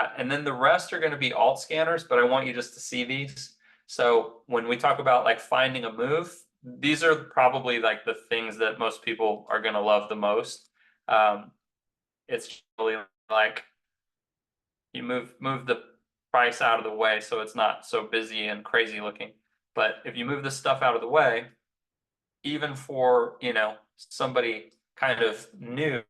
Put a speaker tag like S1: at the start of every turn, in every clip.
S1: that. And then the rest are going to be alt scanners, but I want you just to see these. So when we talk about like finding a move, these are probably like the things that most people are going to love the most. It's really like you move the price out of the way so it's not so busy and crazy looking. But if you move this stuff out of the way, even for, you know, somebody kind of new,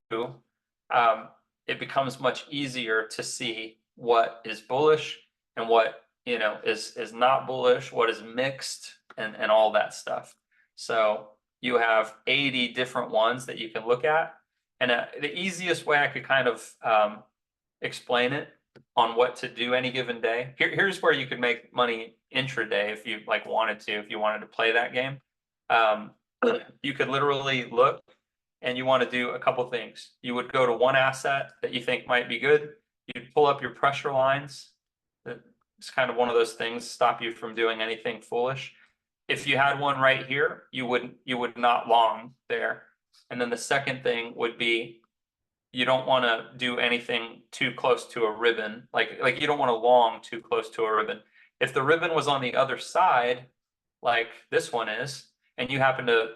S1: it becomes much easier to see what is bullish and what, you know, is not bullish, what is mixed, and all that stuff. So you have 80 different ones that you can look at. And the easiest way I could kind of explain it on what to do any given day. Here's where you could make money intraday if you like wanted to, if you wanted to play that game. You could literally look and you want to do a couple things. You would go to one asset that you think might be good. You'd pull up your pressure lines. It's kind of one of those things, stop you from doing anything foolish. If you had one right here, you would not long there. And then the second thing would be you don't want to do anything too close to a ribbon. Like you don't want to long too close to a ribbon. If the ribbon was on the other side, like this one is, and you happen to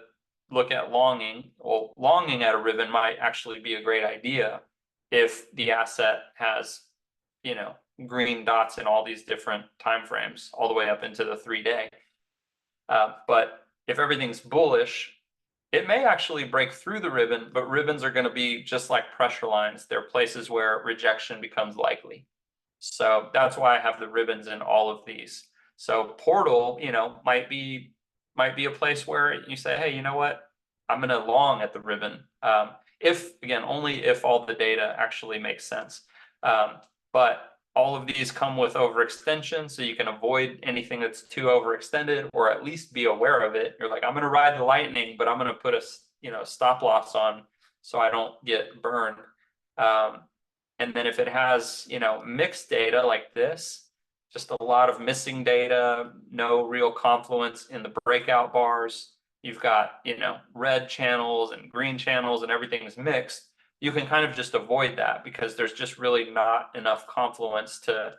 S1: look at longing, well, longing at a ribbon might actually be a great idea if the asset has, you know, green dots in all these different time frames, all the way up into the 3-day. But if everything's bullish, it may actually break through the ribbon, but ribbons are going to be just like pressure lines. They're places where rejection becomes likely. So that's why I have the ribbons in all of these. So portal, you know, might be a place where you say, hey, you know what? I'm going to long at the ribbon. If, again, only if all the data actually makes sense. But all of these come with overextension, so you can avoid anything that's too overextended, or at least be aware of it. You're like, I'm going to ride the lightning, but I'm going to put a, you know, stop loss on so I don't get burned. And then if it has, you know, mixed data like this, just a lot of missing data, no real confluence in the breakout bars, you've got, you know, red channels and green channels and everything is mixed, you can kind of just avoid that because there's just really not enough confluence to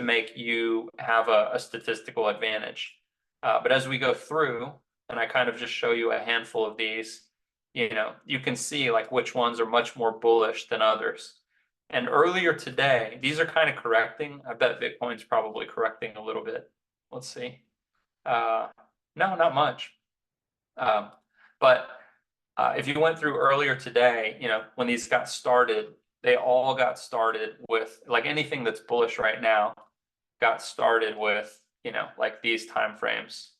S1: make you have a statistical advantage. But as we go through, and I kind of just show you a handful of these, you know, you can see like which ones are much more bullish than others. And earlier today, these are kind of correcting. I bet Bitcoin's probably correcting a little bit. Let's see. No, not much. But if you went through earlier today, you know, when these got started, they all got started with, like, anything that's bullish right now got started with, you know, like these time frames,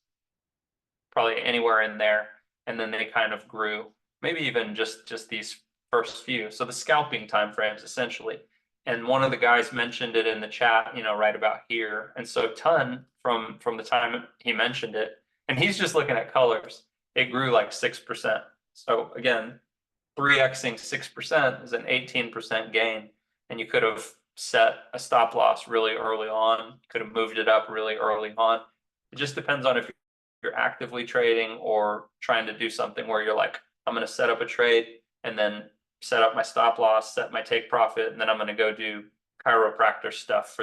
S1: probably anywhere in there, and then they kind of grew, maybe even just these first few. So the scalping time frames essentially. And one of the guys mentioned it in the chat, you know, right about here. And so Ton, from the time he mentioned it, and he's just looking at colors, it grew like 6%. So again, 3xing 6% is an 18% gain, and you could have set a stop loss really early on, could have moved it up really early on. It just depends on if you're actively trading or trying to do something where you're like, I'm going to set up a trade and then set up my stop loss, set my take profit, and then I'm going to go do chiropractor stuff for the